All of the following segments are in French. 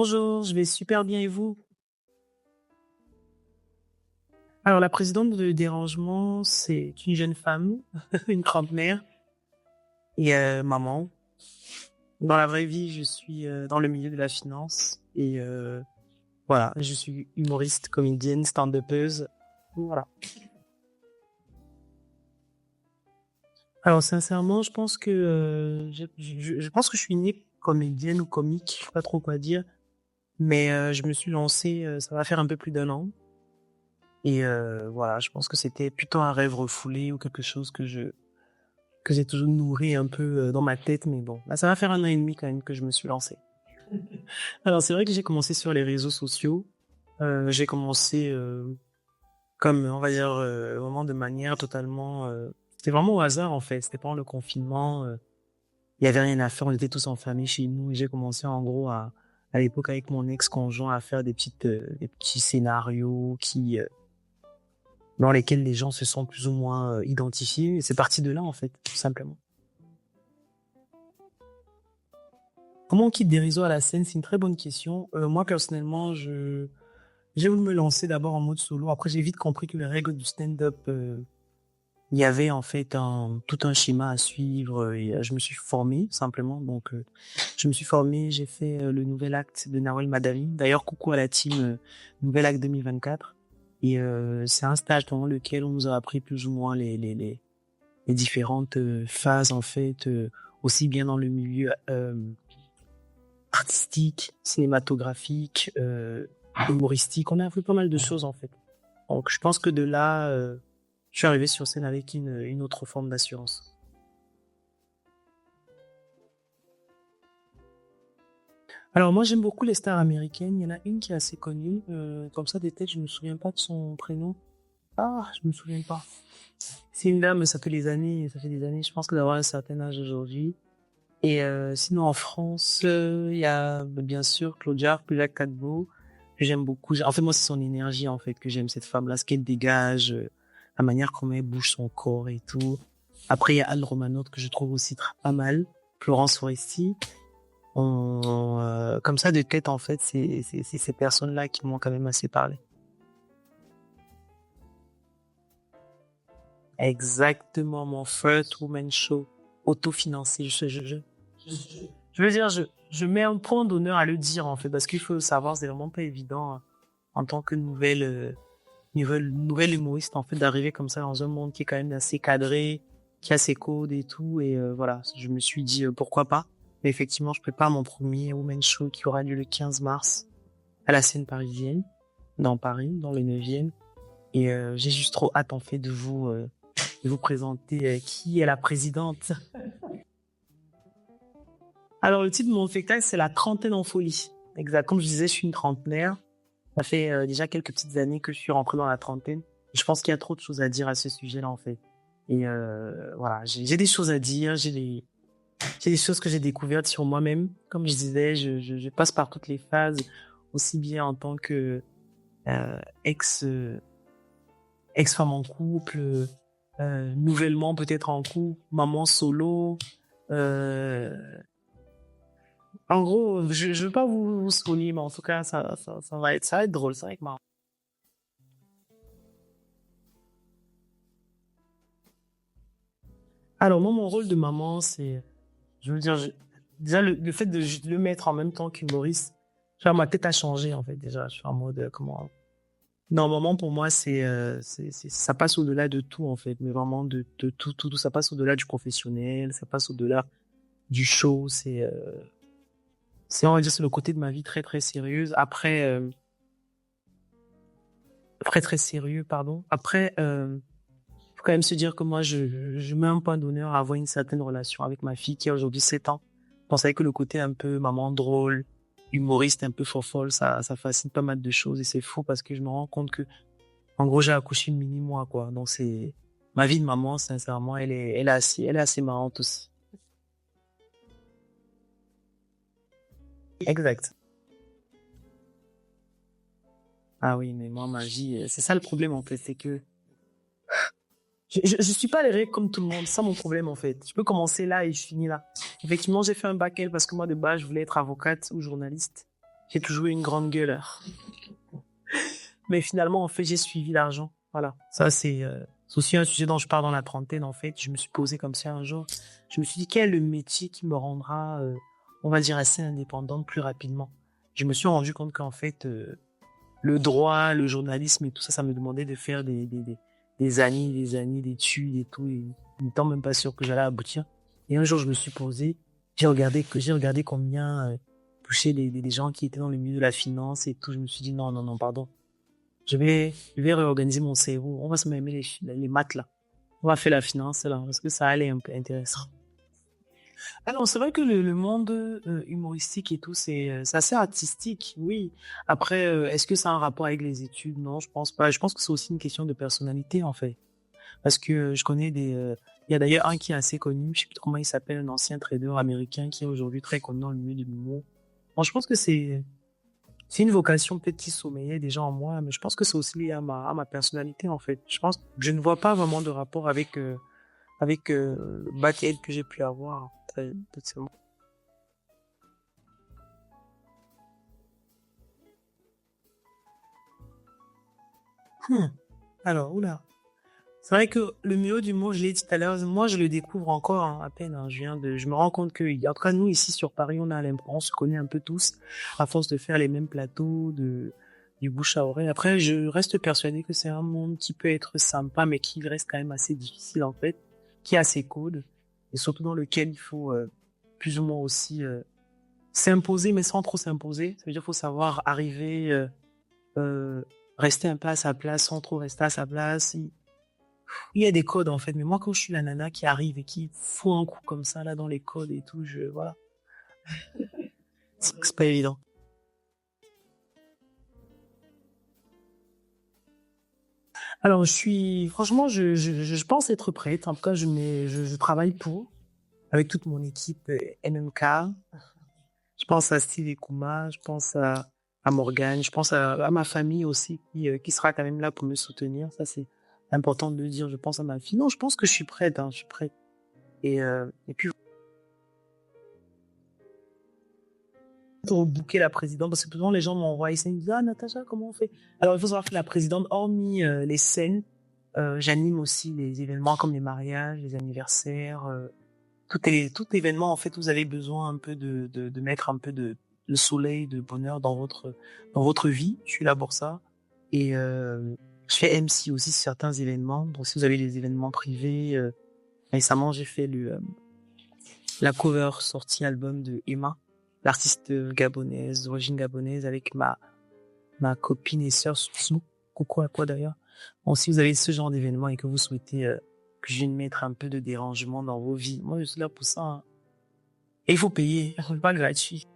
Bonjour, je vais super bien et vous? Alors, la présidente de Dérangement, c'est une jeune femme, une trentenaire et maman. Dans la vraie vie, je suis dans le milieu de la finance et voilà, je suis humoriste, comédienne, stand-upeuse. Voilà. Alors, sincèrement, je pense que je pense que je suis née comédienne ou comique, je sais pas trop quoi dire, mais je me suis lancée, ça va faire un peu plus d'un an. Et voilà, je pense que c'était plutôt un rêve refoulé ou quelque chose que j'ai toujours nourri un peu dans ma tête, mais bon, là, ça va faire un an et demi quand même que je me suis lancé. Alors c'est vrai que j'ai commencé sur les réseaux sociaux. J'ai commencé comme on va dire vraiment de manière totalement. C'était vraiment au hasard en fait. C'était pendant le confinement. Il y avait rien à faire. On était tous en famille chez nous. Et j'ai commencé en gros à l'époque avec mon ex-conjoint à faire des petits scénarios qui dans lesquels les gens se sont plus ou moins identifiés. Et c'est parti de là, en fait, tout simplement. Comment on quitte des réseaux à la scène? C'est une très bonne question. Moi, personnellement, j'ai voulu me lancer d'abord en mode solo. Après, j'ai vite compris que les règles du stand-up, il y avait en fait tout un schéma à suivre. Et je me suis formé, simplement. Donc, je me suis formé, j'ai fait le nouvel acte de Nawel Madani. D'ailleurs, coucou à la team Nouvel Acte 2024. Et c'est un stage pendant lequel on nous a appris plus ou moins les différentes phases en fait, aussi bien dans le milieu artistique, cinématographique, humoristique. On a appris pas mal de choses en fait. Donc je pense que de là, je suis arrivé sur scène avec une autre forme d'assurance. Alors moi j'aime beaucoup les stars américaines. Il y en a une qui est assez connue. Comme ça des têtes, je me souviens pas de son prénom. Ah, je me souviens pas. C'est une dame, ça fait des années. Je pense que d'avoir un certain âge aujourd'hui. Et sinon en France, il y a bien sûr Claudia Cadbo, que j'aime beaucoup. En fait, moi, c'est son énergie en fait que j'aime cette femme-là, ce qu'elle dégage, la manière comment elle bouge son corps et tout. Après, il y a Anne Romanoff que je trouve aussi pas mal, Florence Foresti. Comme ça de tête en fait, c'est ces personnes-là qui m'ont quand même assez parlé. Exactement, mon First Woman Show, autofinancé. Je veux dire, je mets un point d'honneur à le dire, en fait, parce qu'il faut le savoir, c'est vraiment pas évident, en tant que nouvelle humoriste, en fait, d'arriver comme ça dans un monde qui est quand même assez cadré, qui a ses codes et tout, et voilà. Je me suis dit, pourquoi pas. Mais effectivement, je prépare mon premier Woman Show qui aura lieu le 15 mars à la scène parisienne, dans Paris, dans le 9e. Et j'ai juste trop hâte, en fait, de vous présenter qui est la présidente. Alors, le titre de mon spectacle, c'est La trentaine en folie. Exact. Comme je disais, je suis une trentenaire. Ça fait déjà quelques petites années que je suis rentré dans la trentaine. Je pense qu'il y a trop de choses à dire à ce sujet-là, en fait. Et voilà, j'ai des choses à dire, j'ai des choses que j'ai découvertes sur moi-même. Comme je disais, je passe par toutes les phases, aussi bien en tant que euh, ex, euh, ex-femme en couple, nouvellement peut-être en couple, maman solo, euh, en gros, je veux pas vous spoiler, mais en tout cas, ça va être drôle, ça va être marrant. Alors, moi, mon rôle de maman, c'est, je veux dire, déjà, le fait de le mettre en même temps qu'humoriste, genre, ma tête a changé, en fait, déjà. Je suis en mode, comment, non, maman, pour moi, ça passe au-delà de tout, en fait, mais vraiment de tout, ça passe au-delà du professionnel, ça passe au-delà du show, on va dire, c'est le côté de ma vie très, très sérieuse. Après, très, très sérieux, pardon. Après, faut quand même se dire que moi, je mets un point d'honneur à avoir une certaine relation avec ma fille qui a aujourd'hui 7 ans. Je pensais que le côté un peu maman drôle, humoriste, un peu fofolle, ça fascine pas mal de choses et c'est fou parce que je me rends compte que, en gros, j'ai accouché une mini moi, quoi. Donc ma vie de maman, sincèrement, elle est assez marrante aussi. Exact. Ah oui, mais moi, ma vie, c'est ça le problème, en fait, c'est que je suis pas les règles comme tout le monde. C'est ça mon problème, en fait. Je peux commencer là et je finis là. Effectivement, j'ai fait un bac L parce que moi, de base, je voulais être avocate ou journaliste. J'ai toujours eu une grande gueuleur. Mais finalement, en fait, j'ai suivi l'argent. Voilà. Ça, c'est aussi un sujet dont je parle dans la trentaine, en fait. Je me suis posé comme ça un jour. Je me suis dit, quel est le métier qui me rendra, on va dire, assez indépendante plus rapidement? Je me suis rendu compte qu'en fait, le droit, le journalisme et tout ça, ça me demandait de faire des années d'études et tout, et n'étant même pas sûr que j'allais aboutir. Et un jour, je me suis posé, j'ai regardé combien touchaient les gens qui étaient dans le milieu de la finance et tout. Je me suis dit, non, non, non, pardon. Je vais réorganiser mon cerveau. On va se mettre les maths là. On va faire la finance là, parce que ça allait un peu intéressant. Alors, c'est vrai que le monde humoristique et tout, c'est assez artistique, oui. Après, est-ce que ça a un rapport avec les études? Non, je pense pas. Je pense que c'est aussi une question de personnalité, en fait. Parce que je connais il y a d'ailleurs un qui est assez connu, je sais plus comment il s'appelle, un ancien trader américain qui est aujourd'hui très connu dans le milieu de l'humour. Bon, je pense que c'est une vocation peut-être qui sommeillait déjà en moi, mais je pense que c'est aussi lié à ma personnalité, en fait. Je pense que je ne vois pas vraiment de rapport avec le bac L que j'ai pu avoir. Peut-être c'est moi. Hmm. Alors, oula. C'est vrai que le milieu du mot, je l'ai dit tout à l'heure, moi je le découvre encore hein, à peine. Hein. Je me rends compte que, en tout cas nous ici sur Paris, on se connaît un peu tous à force de faire les mêmes plateaux, du bouche à oreille. Après, je reste persuadé que c'est un monde qui peut être sympa, mais qui reste quand même assez difficile en fait, qui a ses codes et surtout dans lequel il faut plus ou moins aussi s'imposer, mais sans trop s'imposer. Ça veut dire qu'il faut savoir arriver, euh, rester un peu à sa place sans trop rester à sa place. Il y a des codes en fait, mais moi quand je suis la nana qui arrive et qui fout un coup comme ça là dans les codes et tout, voilà, c'est pas évident. Alors franchement, je pense être prête. En tout cas, je travaille pour avec toute mon équipe MMK. Je pense à Steve et Kuma, je pense à Morgane, je pense à ma famille aussi qui sera quand même là pour me soutenir. Ça c'est important de le dire. Je pense à ma fille. Non, je pense que je suis prête. Hein, je suis prête. Et puis pour booker la présidente, parce que souvent les gens m'envoient, ils me disent, ah, Natacha, comment on fait? Alors, il faut savoir que la présidente, hormis les scènes, j'anime aussi les événements comme les mariages, les anniversaires, tout événement, en fait, vous avez besoin un peu de mettre un peu de soleil, de bonheur dans votre vie. Je suis là pour ça. Et je fais MC aussi sur certains événements. Donc, si vous avez des événements privés, récemment, j'ai fait la cover sortie album de Emma, l'artiste gabonaise, d'origine gabonaise, avec ma copine et sœur Sousou. Coucou à quoi d'ailleurs. Bon, si vous avez ce genre d'événement et que vous souhaitez que je vienne mettre un peu de dérangement dans vos vies, moi je suis là pour ça. Hein. Et il faut payer, c'est pas gratuit.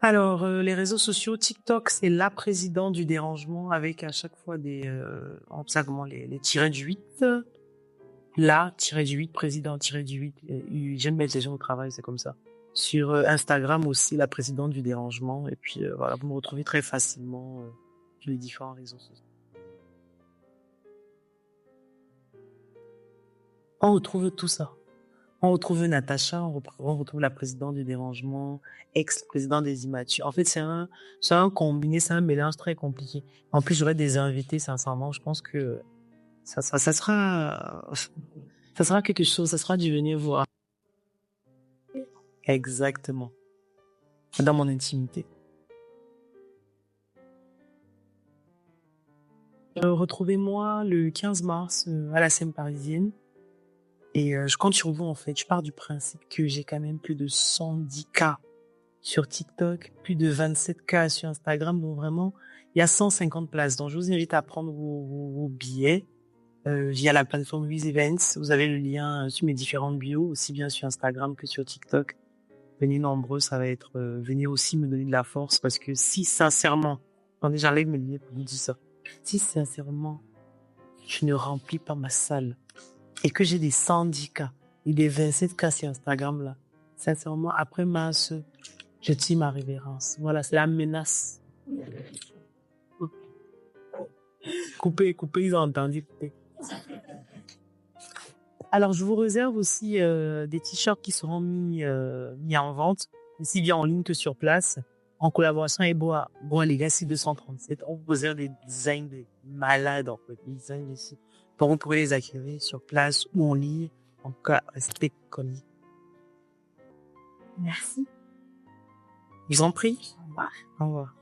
Alors, les réseaux sociaux, TikTok, c'est la présidente du dérangement avec à chaque fois on sait comment les tirets du 8. La, tiré du 8, président, tiré du 8. J'aime mettre les gens au travail, c'est comme ça. Sur Instagram aussi, la présidente du dérangement. Et puis voilà, vous me retrouvez très facilement sur les différents réseaux sociaux. On retrouve tout ça. On retrouve Natacha, on retrouve la présidente du dérangement, ex-président des immatures. En fait, c'est un combiné, c'est un mélange très compliqué. En plus, j'aurais des invités, sincèrement. Je pense que ça sera quelque chose, ça sera du venir voir. Exactement. Dans mon intimité. Retrouvez-moi le 15 mars à la scène parisienne. Et je compte sur vous en fait. Je pars du principe que j'ai quand même plus de 110K sur TikTok, plus de 27K sur Instagram. Donc vraiment, il y a 150 places. Donc je vous invite à prendre vos billets via la plateforme Wiz Events. Vous avez le lien sur mes différentes bios, aussi bien sur Instagram que sur TikTok. Venez nombreux, ça va être... venez aussi me donner de la force parce que si sincèrement... Attendez, j'enlève mes lunettes pour vous dire ça. Si sincèrement, je ne remplis pas ma salle et que j'ai des 110K et des 27K sur Instagram là, sincèrement, après mars, je tire ma révérence. Voilà, c'est la menace. Coupez, coupez, ils ont entendu, coupez. Alors, je vous réserve aussi des t-shirts qui seront mis en vente, aussi bien en ligne que sur place, en collaboration avec Boa Legacy 237. On vous réserve des designs de malades, en fait. Des designs ici. Donc, vous pourrez les acquérir sur place ou en ligne. En tout cas, restez comiques. Merci. Je vous en prie. Au revoir. Au revoir.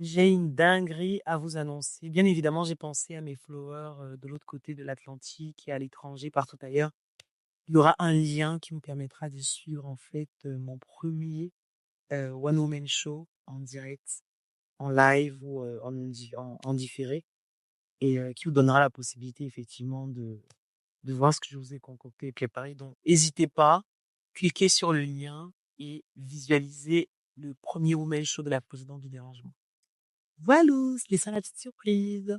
J'ai une dinguerie à vous annoncer. Bien évidemment, j'ai pensé à mes followers de l'autre côté de l'Atlantique et à l'étranger, partout ailleurs. Il y aura un lien qui me permettra de suivre en fait mon premier One Woman Show en direct, en live ou en différé, et qui vous donnera la possibilité effectivement de voir ce que je vous ai concocté et préparé. Donc, n'hésitez pas, cliquez sur le lien et visualisez le premier Woman Show de la présidente du dérangement. Voilà, c'est ça la petite surprise.